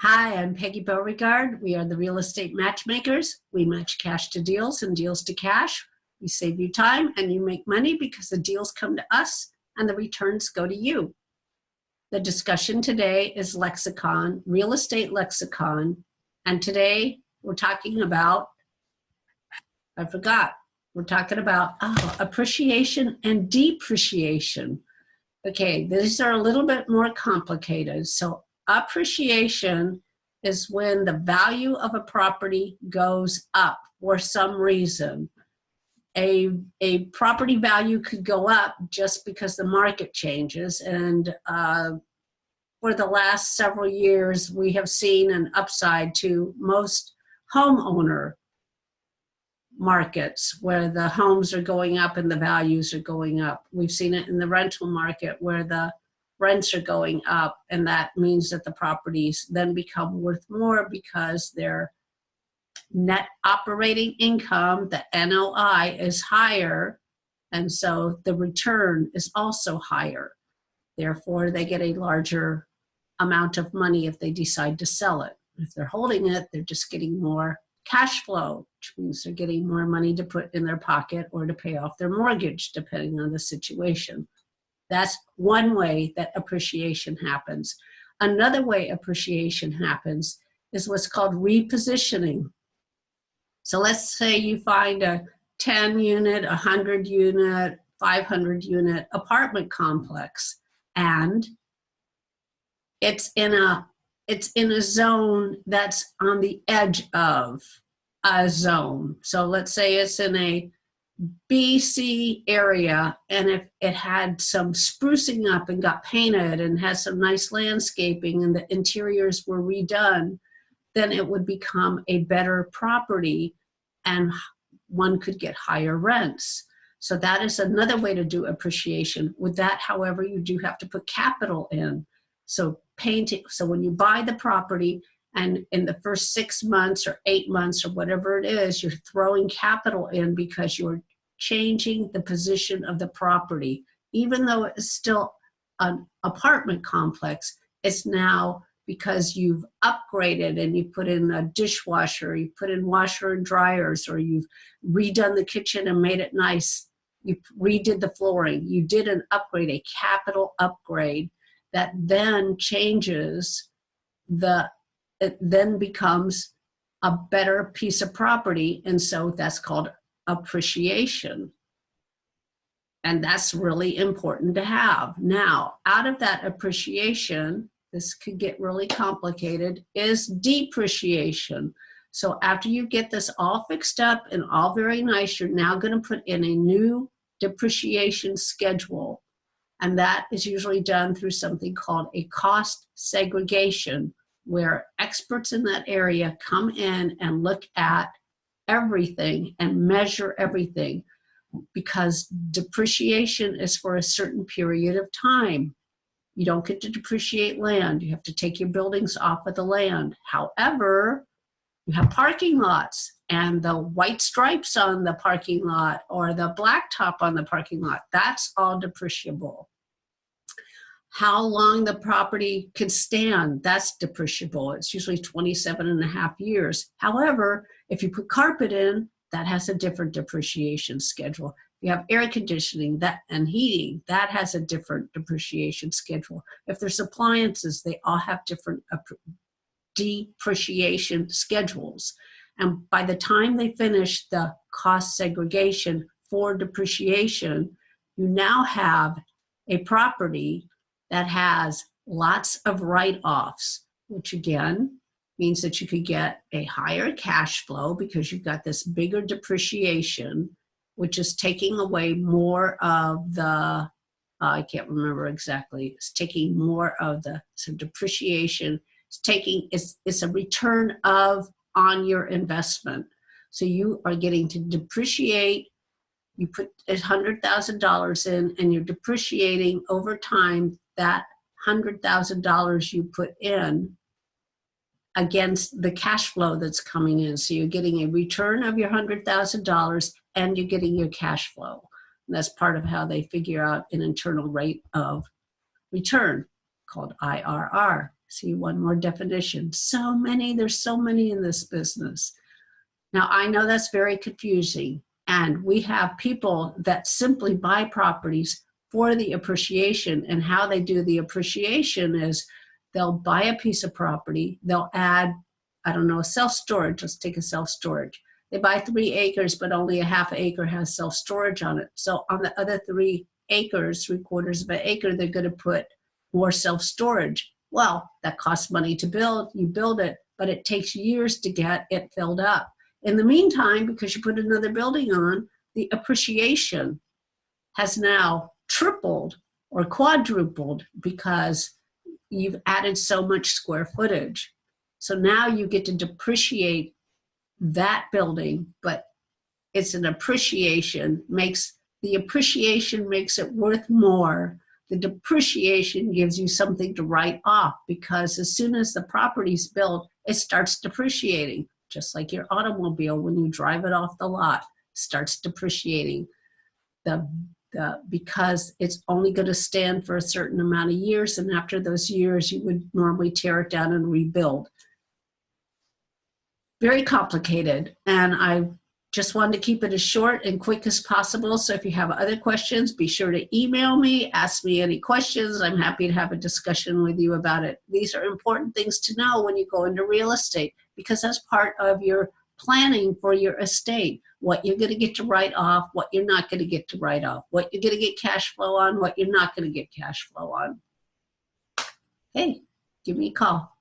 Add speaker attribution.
Speaker 1: Hi, I'm Peggy Beauregard. We are the Real Estate Matchmakers. We match cash to deals and deals to cash. We save you time and you make money because the deals come to us and the returns go to you. The discussion today is lexicon, real estate lexicon. And today we're talking about, we're talking about appreciation and depreciation. Okay, these are a little bit more complicated. So appreciation is when the value of a property goes up for some reason. A property value could go up just because the market changes. And for the last several years, we have seen an upside to most homeowner markets where the homes are going up and the values are going up. We've seen it in the rental market where the rents are going up, and that means that the properties then become worth more because their net operating income, the NOI, is higher, and so the return is also higher. Therefore, they get a larger amount of money if they decide to sell it. If they're holding it, they're just getting more cash flow, which means they're getting more money to put in their pocket or to pay off their mortgage, depending on the situation. That's one way that appreciation happens. Another way appreciation happens is what's called repositioning. So let's say you find a 10 unit, 100 unit, 500 unit apartment complex, and it's in a zone that's on the edge of a zone. So let's say it's in a BC area, and if it had some sprucing up and got painted and has some nice landscaping and the interiors were redone, then it would become a better property and one could get higher rents. So that is another way to do appreciation. With that, however, you do have to put capital in. So painting, so when you buy the property and in the first 6 months or 8 months or whatever it is, you're throwing capital in because you're changing the position of the property. Even though it's still an apartment complex, it's now because you've upgraded and you put in a dishwasher, you put in washer and dryers, or you've redone the kitchen and made it nice. You redid the flooring. You did an upgrade, a capital upgrade that then changes it then becomes a better piece of property. And so that's called appreciation. And that's really important to have. Now, out of that appreciation, this could get really complicated, is depreciation. So after you get this all fixed up and all very nice, you're now going to put in a new depreciation schedule. And that is usually done through something called a cost segregation, where experts in that area come in and look at everything and measure everything, because depreciation is for a certain period of time. You don't get to depreciate land. You have to take your buildings off of the land. However, you have parking lots and the white stripes on the parking lot or the blacktop on the parking lot. That's all depreciable. How long the property can stand, that's depreciable. It's usually 27.5 years. However, if you put carpet in, that has a different depreciation schedule. You have air conditioning and heating, that has a different depreciation schedule. If there's appliances, they all have different depreciation schedules. And by the time they finish the cost segregation for depreciation, you now have a property that has lots of write-offs, which again means that you could get a higher cash flow because you've got this bigger depreciation, which is taking away more of the, I can't remember exactly, it's taking more of the depreciation. It's a return on your investment. So you are getting to depreciate. You put $100,000 in and you're depreciating over time that $100,000 you put in against the cash flow that's coming in. So you're getting a return of your $100,000 and you're getting your cash flow. And that's part of how they figure out an internal rate of return called IRR. See one more definition. So many, there's so many in this business. Now, I know that's very confusing, and we have people that simply buy properties for the appreciation, and how they do the appreciation is they'll buy a piece of property, they'll add, I don't know, self-storage, let's take a self-storage. They buy 3 acres, but only a half acre has self-storage on it. So on the other 3 acres, 3/4 of an acre, they're going to put more self-storage. Well, that costs money to build, you build it, but it takes years to get it filled up. In the meantime, because you put another building on, the appreciation has now tripled or quadrupled because you've added so much square footage. So now you get to depreciate that building, but it's an appreciation, the appreciation makes it worth more. The depreciation gives you something to write off, because as soon as the property's built, it starts depreciating. Just like your automobile, when you drive it off the lot, starts depreciating. Because it's only going to stand for a certain amount of years, and after those years, you would normally tear it down and rebuild. Very complicated, and I just wanted to keep it as short and quick as possible. So if you have other questions, be sure to email me, ask me any questions. I'm happy to have a discussion with you about it. These are important things to know when you go into real estate, because that's part of your planning for your estate. What you're going to get to write off, what you're not going to get to write off, what you're going to get cash flow on, what you're not going to get cash flow on. Hey, give me a call.